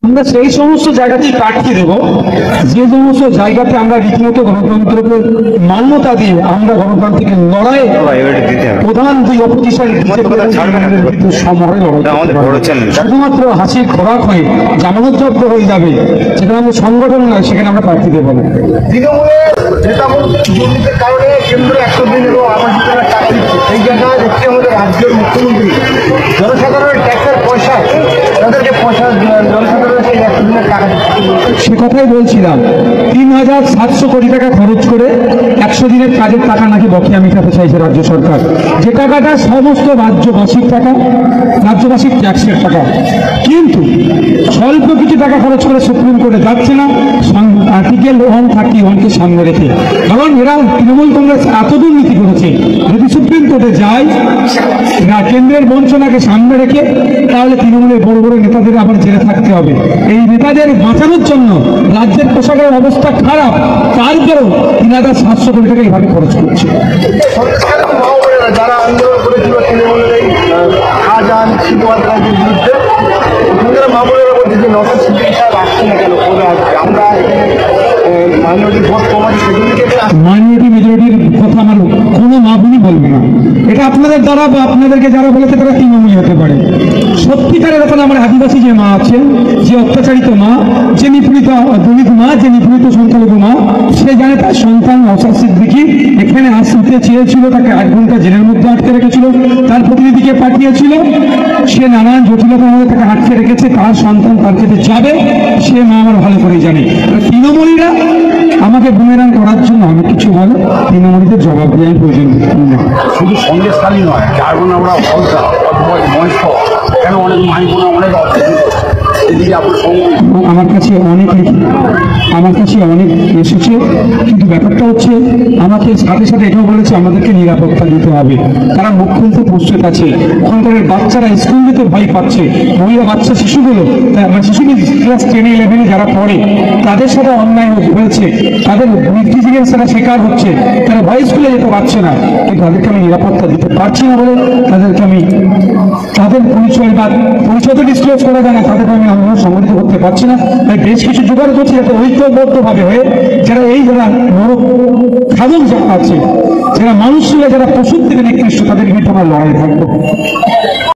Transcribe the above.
আমরা সেই সমস্ত জায়গাতেই প্রার্থী দেব যে সমস্ত জায়গাতে আমরা রীতিমতো গণতন্ত্রকে মান্যতা দিয়ে আমরা গণতান্ত্রিক লড়াই প্রধান দুই অপোজিশন সমরে শুধুমাত্র হাসির খোরাক হয়ে জামানতযোগ্য হয়ে যাবে, সেখানে আমরা সংগঠন নয়, সেখানে আমরা প্রার্থী দেবো না। তৃণমূলের কারণে কেন্দ্র 100 দিন এবং আবাস যোজনার টাকা দিচ্ছে, সেই জায়গায় দেখছি আমাদের রাজ্যের মুখ্যমন্ত্রী জনসাধারণের ট্যাক্সের পয়সা তাদেরকে পয়সা জনসাধারণের সেই 100 দিনের টাকা দিচ্ছে। সে কথাই বলছিলাম, 3700 কোটি টাকা খরচ করে 100 দিনের কাজের টাকা নাকি বকেয়া মেটাতে চাইছে রাজ্য সরকার, যে টাকাটা সমস্ত রাজ্যবাসীর টাকা, রাজ্যবাসীর ট্যাক্সের টাকা। কিন্তু স্বল্প কিছু টাকা খরচ করে সুপ্রিম কোর্টে যাচ্ছে না, আর্টিকেল 131কে সামনে রেখে। কারণ এরা তৃণমূল কংগ্রেস এত দুর্নীতি করেছে, যদি সুপ্রিম কোর্টে যায় না কেন্দ্রের বঞ্চনাকে সামনে রেখে, তাহলে তৃণমূলের বড় বড় নেতাদের আবার জেলে থাকতে হবে। এই নেতাদের বাঁচানোর জন্য রাজ্যের পোশাকের অবস্থা খারাপ, তারপরেও 3700 কোটি টাকা এইভাবে খরচ করছে। যারা আন্দোলন করেছিল তৃণমূলের এই শাহজাহান শিবুয়াদের বিরুদ্ধে, ওখানকার মা বোনেরা বলছে যে নজর সিদ্দিকী সাহেব আসছে না কেন, কবে আসবে? আমরা এখানে মাইনরিটি ভোট কমাচ্ছি, সেগুলিকে মাইনরিটি মেজরিটির কথা আমার কোনো মা বোনই বলবে না। এটা আপনাদের দ্বারা বা আপনাদেরকে যারা বলেছে তারা তৃণমূলী হতে পারে। সত্যিকারের এখন আমার আদিবাসী যে মা আছেন, যে অত্যাচারিত মা, যে নিপীড়িত দলিত মা, যে নিপীড়িত সংখ্যালঘু মা, সে জানে তার সন্তান নওশাদ সিদ্দিকী এখানে আসতে চেয়েছিল, তাকে 8 ঘন্টা জেলের মধ্যে আটকে রেখেছিল, তার প্রতিনিধিকে পাঠিয়েছিল, সে নানান জটিলতার মধ্যে তাকে আটকে রেখেছে, তার সন্তান তার কাছে যাবে, সে মা আমার ভালো করেই জানে। তৃণমূলীরা আমাকে বুমেরাং করার জন্য অনেক কিছু বলে, তৃণমূলীদের জবাব দেওয়ার প্রয়োজন নেই। শুধু সন্দেশখালী নয়, যার বোন আমরা ফলকা বয়স্ক, কেন অনেক মাই বোন অনেক এদিকে আমার কাছে অনেক এসেছে, কিন্তু ব্যাপারটা হচ্ছে আমাকে সাথে সাথে এটাও বলেছে আমাদেরকে নিরাপত্তা দিতে হবে। তারা মুখ্যমন্ত্রী প্রস্তুত আছে, ওখানকার বাচ্চারা স্কুল যেতে ভয় পাচ্ছে, মহিলা বাচ্চা শিশুগুলো, শিশুগুলো ক্লাস 10-11 যারা পড়ে, তাদের সাথে অন্যায় হয়েছে, তাদের নেগলিজেন্সের শিকার হচ্ছে, তারা ভয় স্কুলে যেতে পারছে না, কিন্তু তাদেরকে আমি নিরাপত্তা দিতে পারছি না বলে তাদেরকে আমি তাদের পরিচয় তো ডিসক্লোজ করা যায় না, তাদেরকে আমি সংগঠিত করতে পারছি না। তাই বেশ কিছু জোগাড় করছি যাতে ঐক্যবদ্ধভাবে হয়ে যারা খাদক যারা আছে, যারা মানুষ, যারা পশুর থেকে নিকৃষ্ট, তাদের বিরুদ্ধে আমরা লড়াই থাকবো।